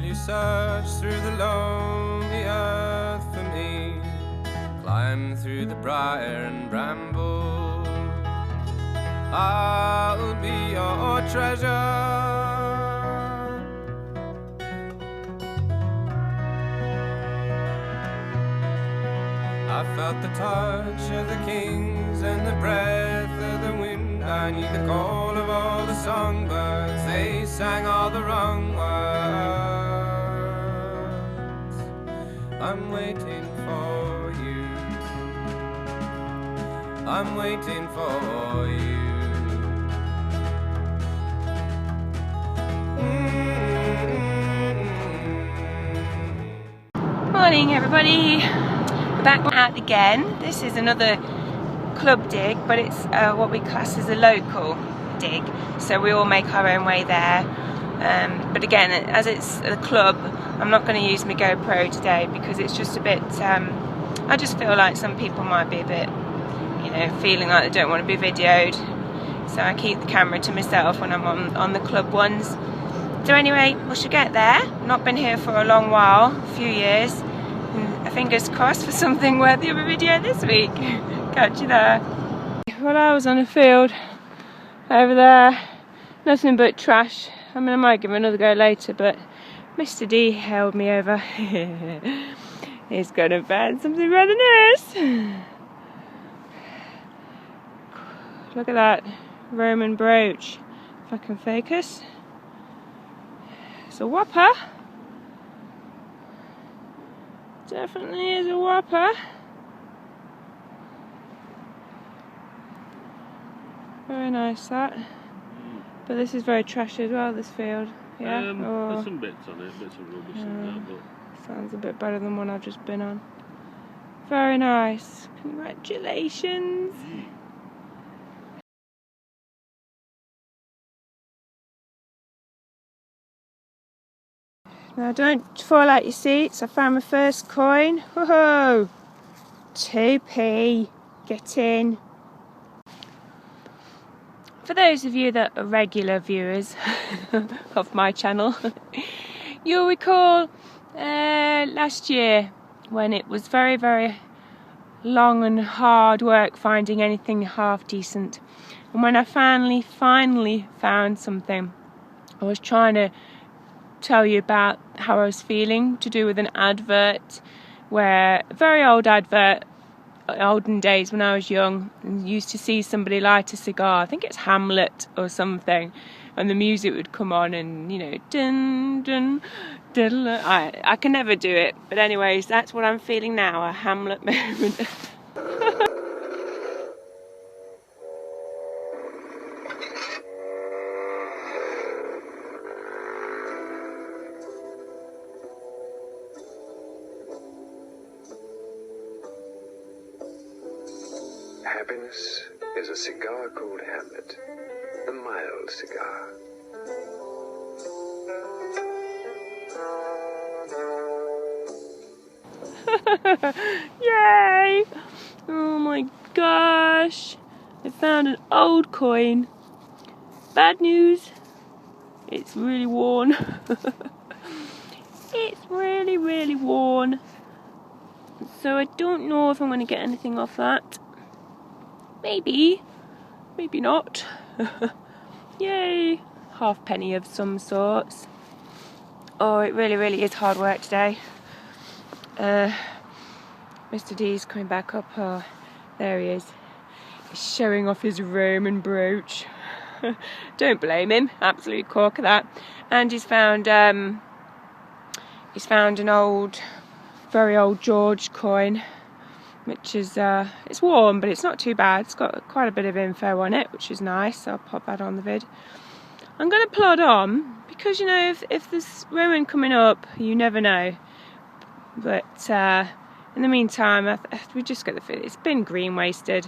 you search through the lonely earth for me, climb through the briar and bramble, I'll be your treasure. I felt the touch of the kings and the breath of the wind. I knew the call of all the songbirds. They sang all the wrong words. I'm waiting for you. I'm waiting for you. Morning everybody, we're back out again. This is another club dig, but it's what we class as a local dig, so we all make our own way there. But again, as it's a club, I'm not going to use my GoPro today because it's just a bit, I just feel like some people might be a bit, you know, feeling like they don't want to be videoed, so I keep the camera to myself when I'm on the club ones. So anyway, we should get there. Not been here for a long while, a few years. And fingers crossed for something worthy of a video this week. Catch you there. Well, I was on a field over there, nothing but trash. I mean, I might give it another go later, but Mr. D held me over. He's gonna find something rather nice. Look at that Roman brooch. If I can focus. It's a whopper. Definitely is a whopper. Very nice that. But this is very trashy as well, this field. Yeah. There's some bits on it, bits of rubbish in there, but sounds a bit better than one I've just been on. Very nice. Congratulations. Now don't fall out your seats. I found my first coin. Whoa! 2p. Get in. For those of you that are regular viewers of my channel, you'll recall last year when it was very, very long and hard work finding anything half decent. And when I finally found something, I was trying to tell you about how I was feeling to do with an advert, where a very old advert, olden days when I was young, and used to see somebody light a cigar. I think it's Hamlet or something, and the music would come on, and you know, dun dun dun. I can never do it, but anyways, that's what I'm feeling now, a Hamlet moment. Happiness is a cigar called Hamlet, a mild cigar. Yay! Oh my gosh! I found an old coin. Bad news, it's really worn. It's really, really worn. So I don't know if I'm going to get anything off that. Maybe, maybe not. Yay! Halfpenny of some sorts. Oh, it really, really is hard work today. Mr. D's coming back up. Oh, there he is. He's showing off his Roman brooch. Don't blame him. Absolute cork of that. And he's found an old, very old George coin, which is it's warm, but it's not too bad. It's got quite a bit of info on it, which is nice. So I'll pop that on the vid. I'm going to plod on because, you know, if there's Roman coming up, you never know. But in the meantime, we just get the feeling it's been green wasted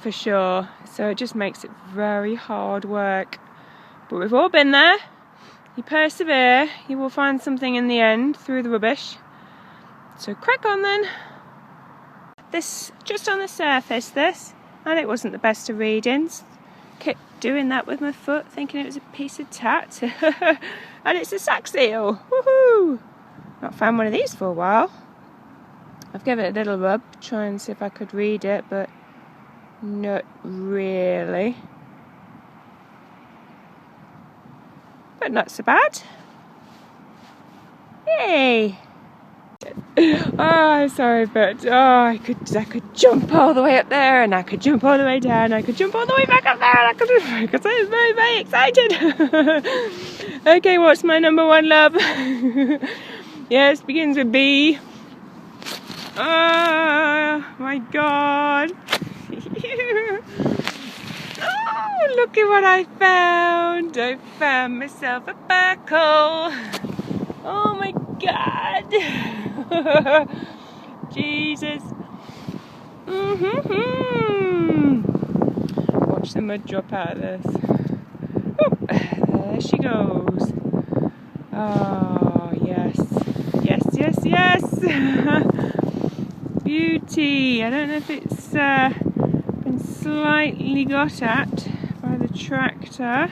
for sure. So it just makes it very hard work. But we've all been there. You persevere, you will find something in the end through the rubbish. So crack on then. This just on the surface, this, and it wasn't the best of readings. kept doing that with my foot, thinking it was a piece of tat. And it's a sack seal. Woohoo! Not found one of these for a while. I've given it a little rub, try and see if I could read it, but not really. But not so bad. Yay! Oh, I'm sorry, but I could jump all the way up there, and I could jump all the way down, I could jump all the way back up there, and I could say I'm very, very excited. Okay, what's my number one love? Yes, begins with B. Oh my God. Oh, look at what I found. I found myself a buckle. Oh my God. Jesus. Watch the mud drop out of this. Oh, there she goes. Oh, yes. Yes, yes, yes. Beauty. I don't know if it's been slightly got at by the tractor.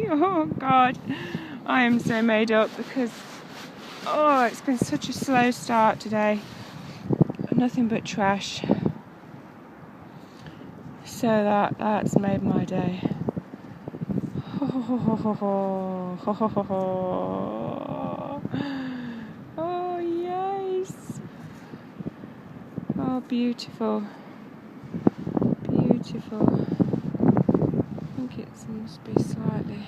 Oh God, I am so made up because it's been such a slow start today. Nothing but trash. So that's made my day. Oh yes. Oh, beautiful. Beautiful. I think it must be slightly,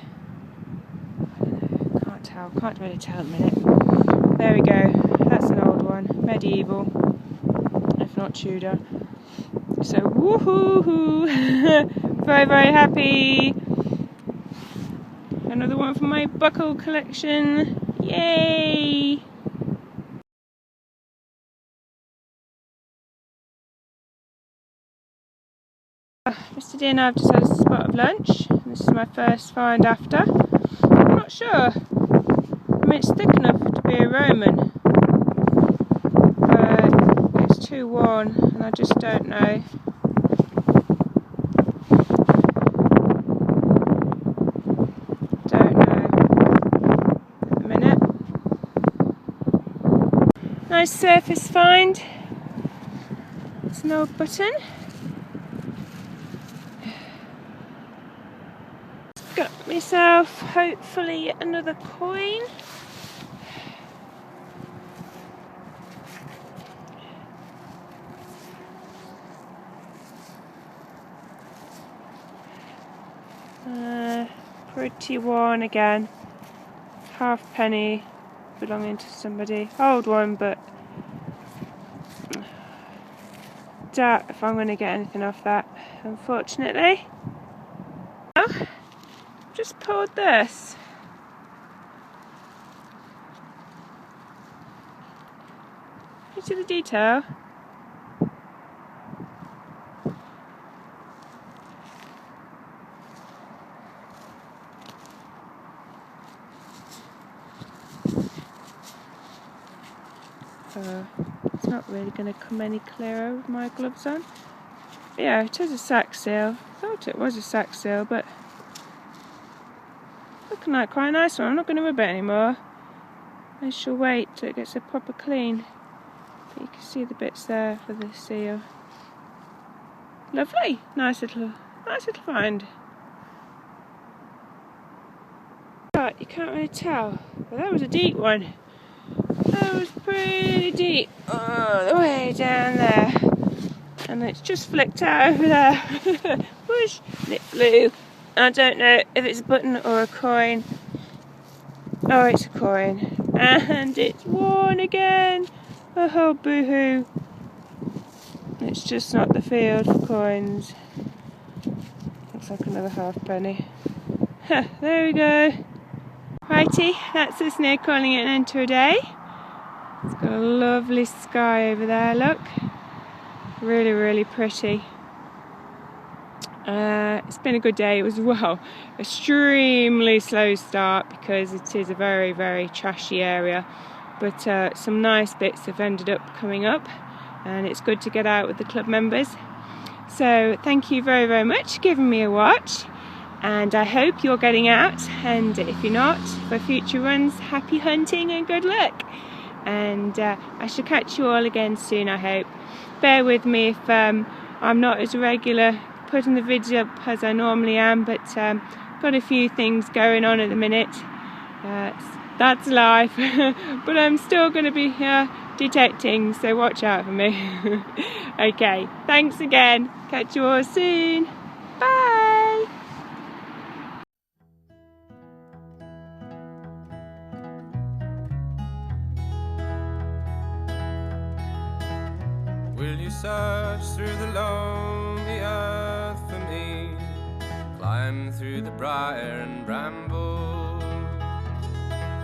I don't know, can't tell, can't really tell at the minute. There we go, that's an old one, medieval, if not Tudor. So woohoo! Very, very happy. Another one from my buckle collection. Yay! Mr. D and I have just had a spot of lunch. This is my first find after. I'm not sure. I mean, it's thick enough to be a Roman, but it's too worn, and I just don't know. Don't know at the minute. Nice surface find. It's an old button. Got myself hopefully another coin. Pretty worn again. Halfpenny belonging to somebody. Old one, but doubt if I'm going to get anything off that, unfortunately. Oh, just poured this. You see the detail? It's not really going to come any clearer with my gloves on. But yeah, it is a sack seal. I thought it was a sack seal, but looking like quite a nice one. I'm not going to rub it anymore. I shall wait till it gets a proper clean. But you can see the bits there for the seal. Lovely, nice little find. But you can't really tell. Well, that was a deep one. That was pretty deep, all the way down there, and it's just flicked out over there. Whoosh, and it flew. I don't know if it's a button or a coin. Oh, it's a coin, and it's worn again. Oh, boo-hoo. It's just not the field for coins. Looks like another halfpenny. There we go. Righty, that's us now calling it an end to a day. It's got a lovely sky over there, look. Really, really pretty. It's been a good day. It was, well, extremely slow start because it is a very, very trashy area. But some nice bits have ended up coming up, and it's good to get out with the club members. So thank you very, very much for giving me a watch, and I hope you're getting out, and if you're not, for future runs, happy hunting and good luck. And I shall catch you all again soon, I hope. Bear with me if I'm not as regular putting the video up as I normally am, but got a few things going on at the minute. That's life. But I'm still going to be detecting, so watch out for me. Okay, thanks again. Catch you all soon. Bye. Will you search through the lonely earth for me? Climb through the briar and bramble.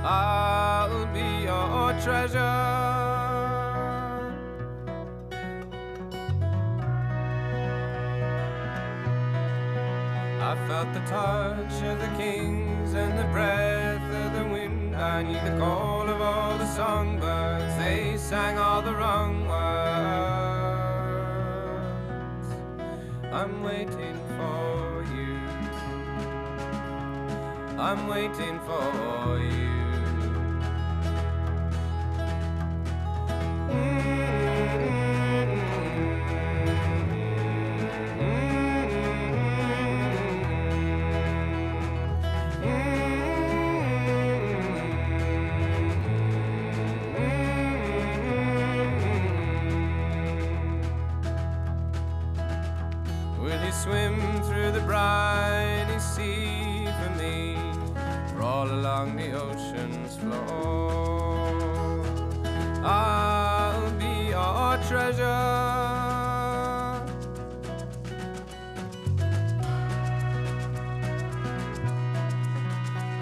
I'll be your treasure. I felt the touch of the kings and the breath of the wind. I knew the call of all the songbirds. They sang all the wrong words. I'm waiting for you. I'm waiting for you. Will you swim through the briny sea for me? Crawl along the ocean's floor. I'll be your treasure.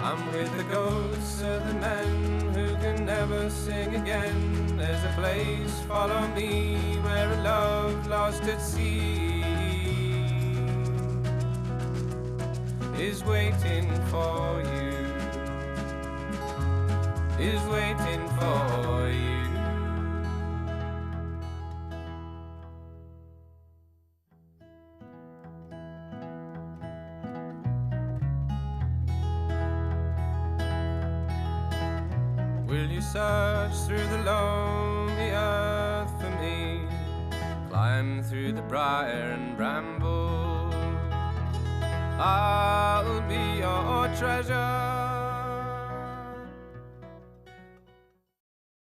I'm with the ghosts of the men who can never sing again. There's a place, follow me, where a love lost at sea is waiting for you, is waiting for you. Will you search through the lonely earth for me? Climb through the briar and bramble. I'll be your treasure.